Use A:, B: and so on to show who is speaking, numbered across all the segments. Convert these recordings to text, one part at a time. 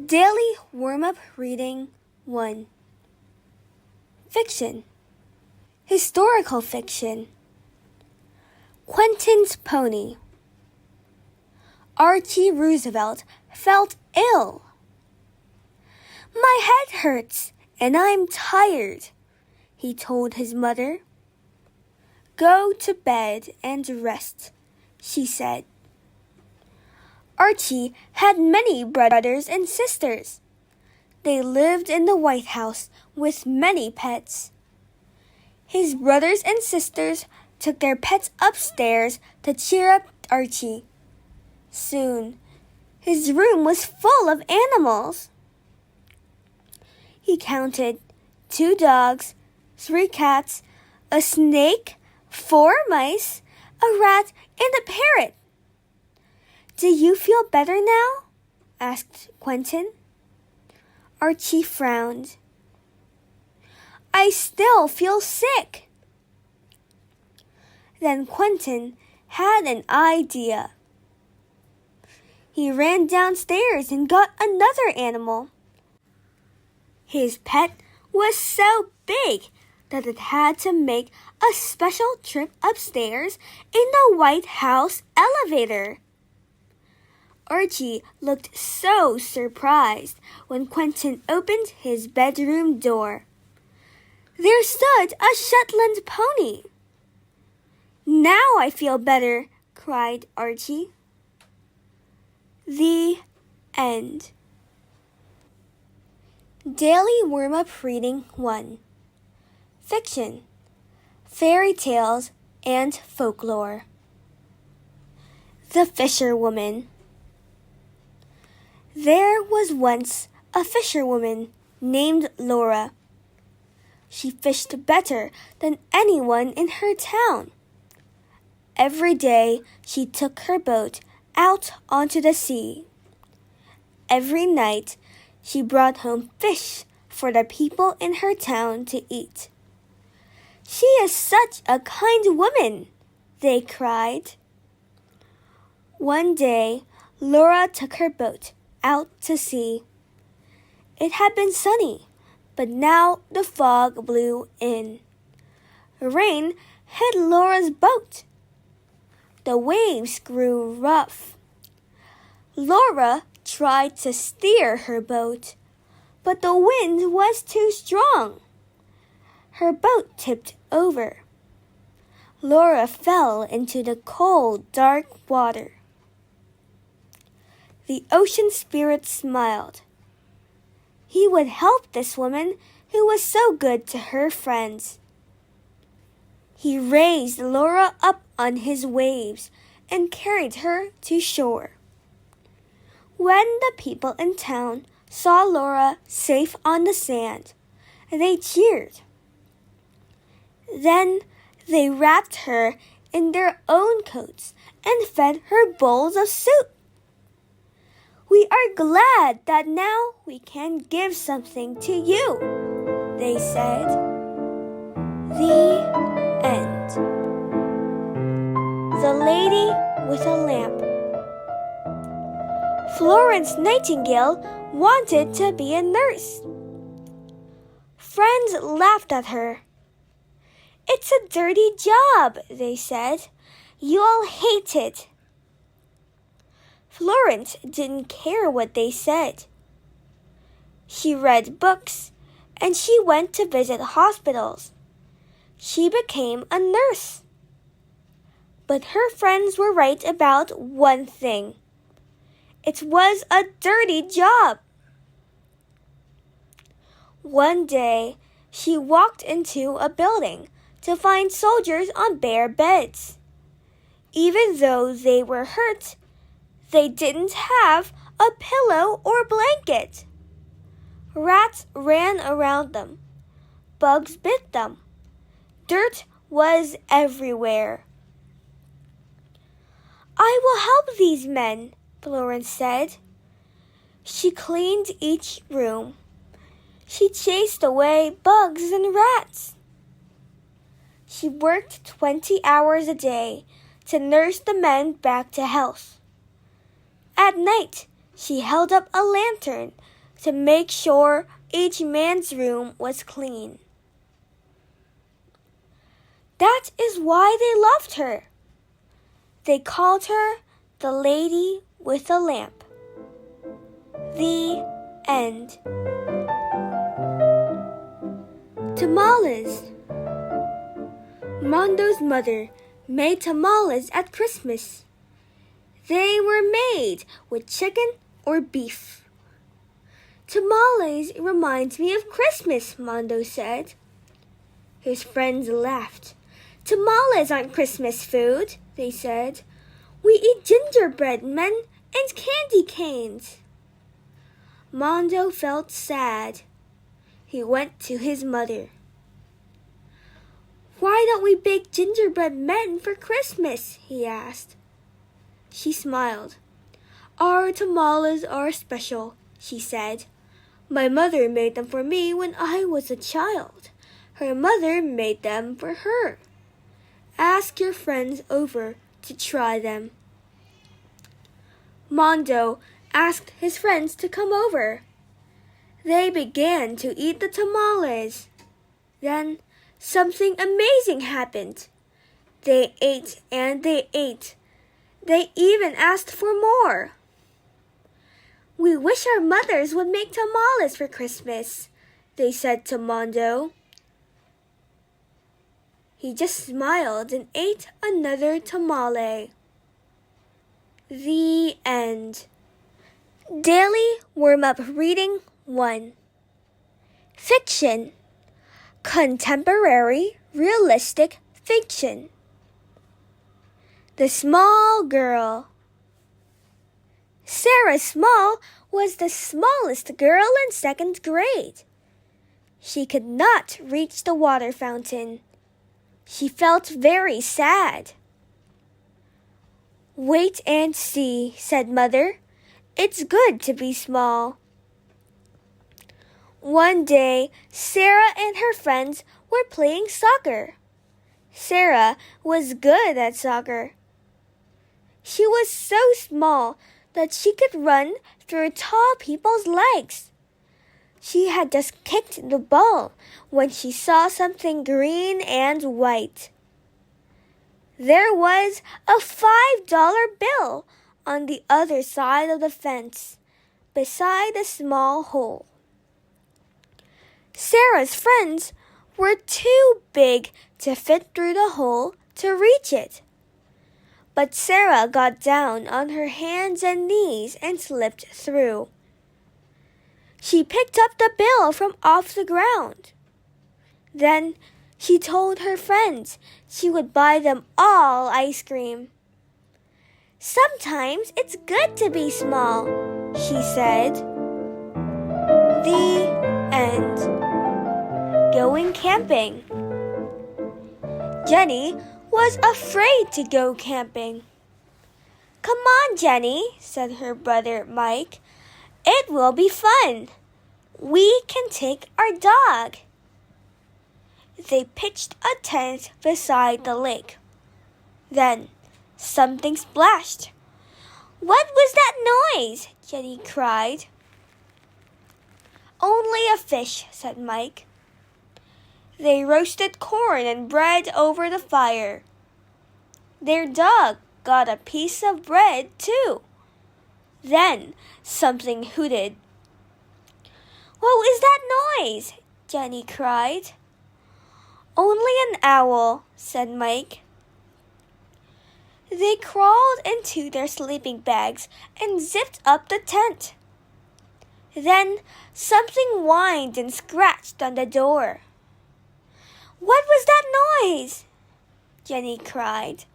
A: Daily Warm-Up Reading 1. Fiction. Historical fiction. Quentins Pony. Archie Roosevelt felt ill. "My head hurts and I'm tired," he told his mother. "Go to bed and rest," she said. Archie had many brothers and sisters. They lived in the White House with many pets. His brothers and sisters took their pets upstairs to cheer up Archie. Soon, his room was full of animals. He counted 2 dogs, 3 cats, a snake, 4 mice, a rat, and a parrot. "Do you feel better now?" asked Quentin. Archie frowned. "I still feel sick." Then Quentin had an idea. He ran downstairs and got another animal. His pet was so big that it had to make a special trip upstairs in the White House elevator. Archie looked so surprised when Quentin opened his bedroom door. There stood a Shetland pony. "Now I feel better," cried Archie. The end. Daily Warm-Up Reading 1. Fiction, Fairy Tales, and Folklore. The Fisherwoman. There was once a fisherwoman named Laura. She fished better than anyone in her town. Every day she took her boat out onto the sea. Every night she brought home fish for the people in her town to eat. "She is such a kind woman," they cried. One day Laura took her boat out to sea. It had been sunny, but now the fog blew in. Rain hit Laura's boat. The waves grew rough. Laura tried to steer her boat, but the wind was too strong. Her boat tipped over. Laura fell into the cold, dark water. The ocean spirit smiled. He would help this woman who was so good to her friends. He raised Laura up on his waves and carried her to shore. When the people in town saw Laura safe on the sand, they cheered. Then they wrapped her in their own coats and fed her bowls of soup. "We are glad that now we can give something to you," they said. The end. The Lady with a Lamp. Florence Nightingale wanted to be a nurse. Friends laughed at her. "It's a dirty job," they said. "You'll hate it." Florence didn't care what they said. She read books, and she went to visit hospitals. She became a nurse. But her friends were right about one thing. It was a dirty job. One day, she walked into a building to find soldiers on bare beds. Even though they were hurt, they didn't have a pillow or blanket. Rats ran around them. Bugs bit them. Dirt was everywhere. "I will help these men," Florence said. She cleaned each room. She chased away bugs and rats. She worked 20 hours a day to nurse the men back to health. At night, she held up a lantern to make sure each man's room was clean. That is why they loved her. They called her the Lady with a Lamp. The end. Tamales. Mondo's mother made tamales at Christmas. They were made with chicken or beef. Tamales reminds me of Christmas, Mondo said. His friends laughed. Tamales aren't Christmas food, they said. We eat gingerbread men and candy canes. Mondo felt sad. He went to his mother. Why don't we bake gingerbread men for Christmas? He asked. She smiled. Our tamales are special, she said. My mother made them for me when I was a child. Her mother made them for her. Ask your friends over to try them. Mondo asked his friends to come over. They began to eat the tamales. Then something amazing happened. They ate and they ate. They even asked for more. We wish our mothers would make tamales for Christmas, they said to Mondo. He just smiled and ate another tamale. The end. Daily Warm-Up Reading 1. Fiction. Contemporary realistic fiction. The Small Girl. Sarah Small was the smallest girl in 2nd grade. She could not reach the water fountain. She felt very sad. Wait and see, said Mother. It's good to be small. One day, Sarah and her friends were playing soccer. Sarah was good at soccer. She was so small that she could run through tall people's legs. She had just kicked the ball when she saw something green and white. There was a $5 bill on the other side of the fence, beside a small hole. Sarah's friends were too big to fit through the hole to reach it. But Sarah got down on her hands and knees and slipped through. She picked up the bill from off the ground. Then she told her friends she would buy them all ice cream. Sometimes it's good to be small, she said. The end. Going camping. Jenny was afraid to go camping. Come on, Jenny, said her brother Mike. It will be fun. We can take our dog. They pitched a tent beside the lake. Then something splashed. What was that noise? Jenny cried. Only a fish, said Mike. They roasted corn and bread over the fire. Their dog got a piece of bread, too. Then something hooted. What was that noise? Jenny cried. Only an owl, said Mike. They crawled into their sleeping bags and zipped up the tent. Then something whined and scratched on the door. What was that noise? Jenny cried.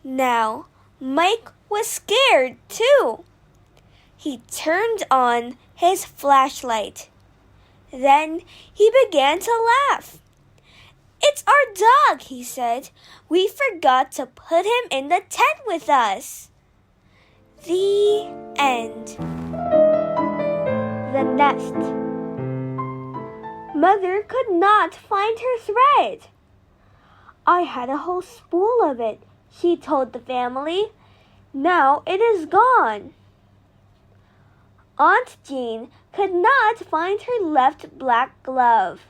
A: Now Mike was scared too. He turned on his flashlight. Then he began to laugh. It's our dog, he said. We forgot to put him in the tent with us. The end. The nest. Mother could not find her thread. I had a whole spool of it, she told the family. Now it is gone. Aunt Jean could not find her left black glove.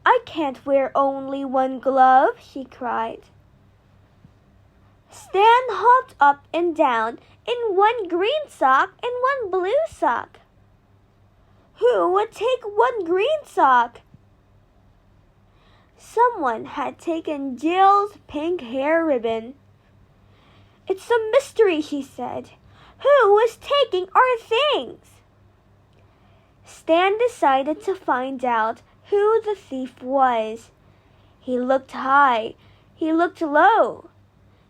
A: I can't wear only one glove, she cried. Stan hopped up and down in one green sock and one blue sock. Who would take one green sock? Someone had taken Jill's pink hair ribbon. It's a mystery, she said. Who was taking our things? Stan decided to find out who the thief was. He looked high. He looked low.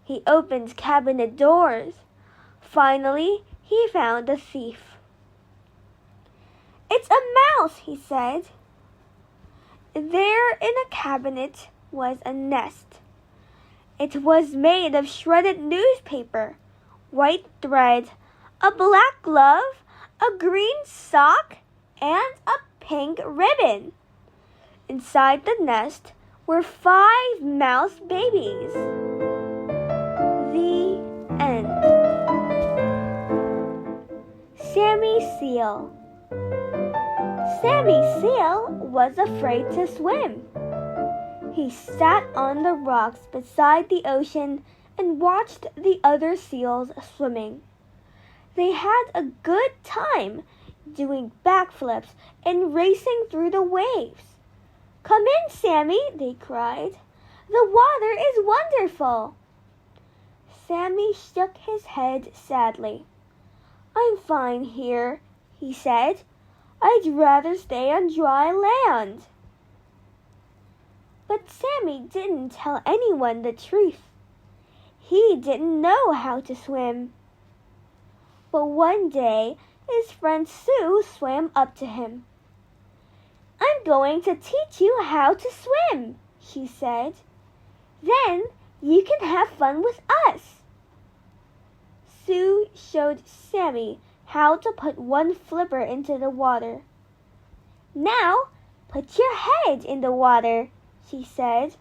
A: He opened cabinet doors. Finally, he found the thief. It's a mouse, he said. There in a cabinet was a nest. It was made of shredded newspaper, white thread, a black glove, a green sock, and a pink ribbon. Inside the nest were 5 mouse babies. The end. Sammy Seal. Sammy Seal was afraid to swim. He sat on the rocks beside the ocean and watched the other seals swimming. They had a good time doing backflips and racing through the waves. Come in, Sammy, they cried. The water is wonderful. Sammy shook his head sadly. I'm fine here, he said. I'd rather stay on dry land. But Sammy didn't tell anyone the truth. He didn't know how to swim. But one day, his friend Sue swam up to him. I'm going to teach you how to swim, she said. Then you can have fun with us. Sue showed Sammy how to put one flipper into the water. Now, put your head in the water, she said.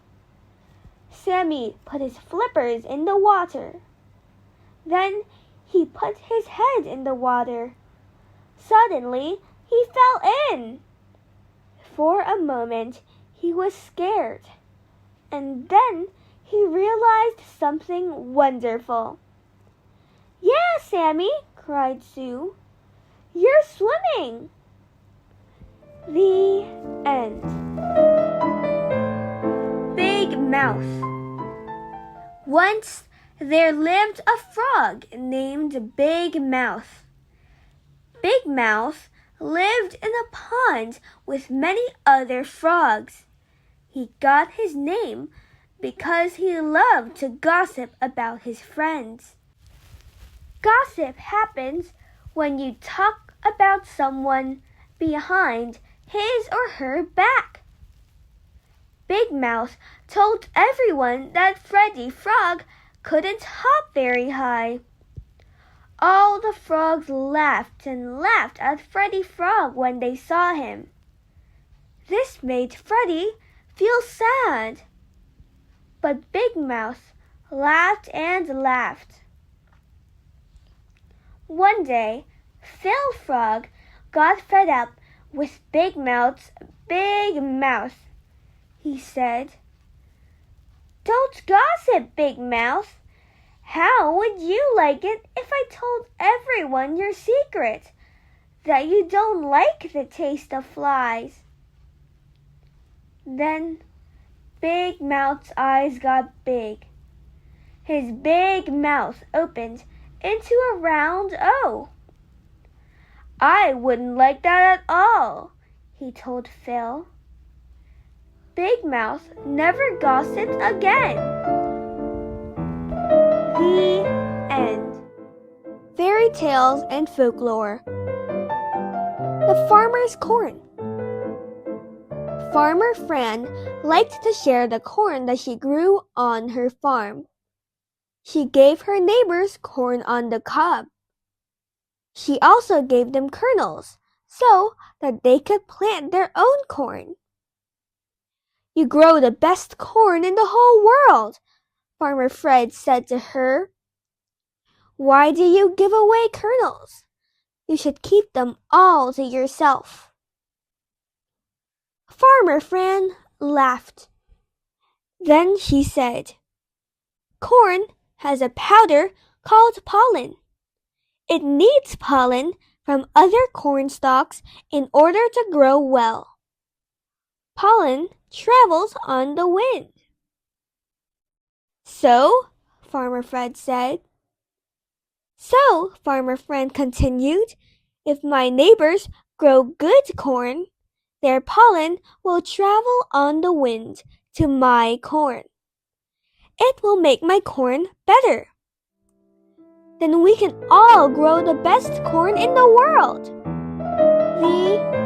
A: Sammy put his flippers in the water. Then he put his head in the water. Suddenly, he fell in. For a moment, he was scared. And then he realized something wonderful. Yeah, Sammy, cried Sue. You're swimming. The end. Big Mouth. Once there lived a frog named Big Mouth. Big Mouth lived in a pond with many other frogs. He got his name because he loved to gossip about his friends. Gossip happens when you talk about someone behind his or her back. Big Mouth told everyone that Freddy Frog couldn't hop very high. All the frogs laughed and laughed at Freddy Frog when they saw him. This made Freddy feel sad. But Big Mouth laughed and laughed. One day, Phil Frog got fed up with Big Mouth's big mouth. He said, Don't gossip, Big Mouth. How would you like it if I told everyone your secret, that you don't like the taste of flies? Then Big Mouth's eyes got big. His big mouth opened into a round O. I wouldn't like that at all, he told Phil. Big Mouth never gossiped again. The end. Fairy tales and folklore. The Farmer's Corn. Farmer Fran liked to share the corn that she grew on her farm. She gave her neighbors corn on the cob. She also gave them kernels so that they could plant their own corn. You grow the best corn in the whole world, Farmer Fred said to her. Why do you give away kernels? You should keep them all to yourself." Farmer Fran laughed. Then she said, "Corn has a powder called pollen. It needs pollen from other corn stalks in order to grow well. Pollen travels on the wind." "So?" Farmer Fred said. "So," Farmer Fred continued, "if my neighbors grow good corn, their pollen will travel on the wind to my corn. It will make my corn better. Then we can all grow the best corn in the world." The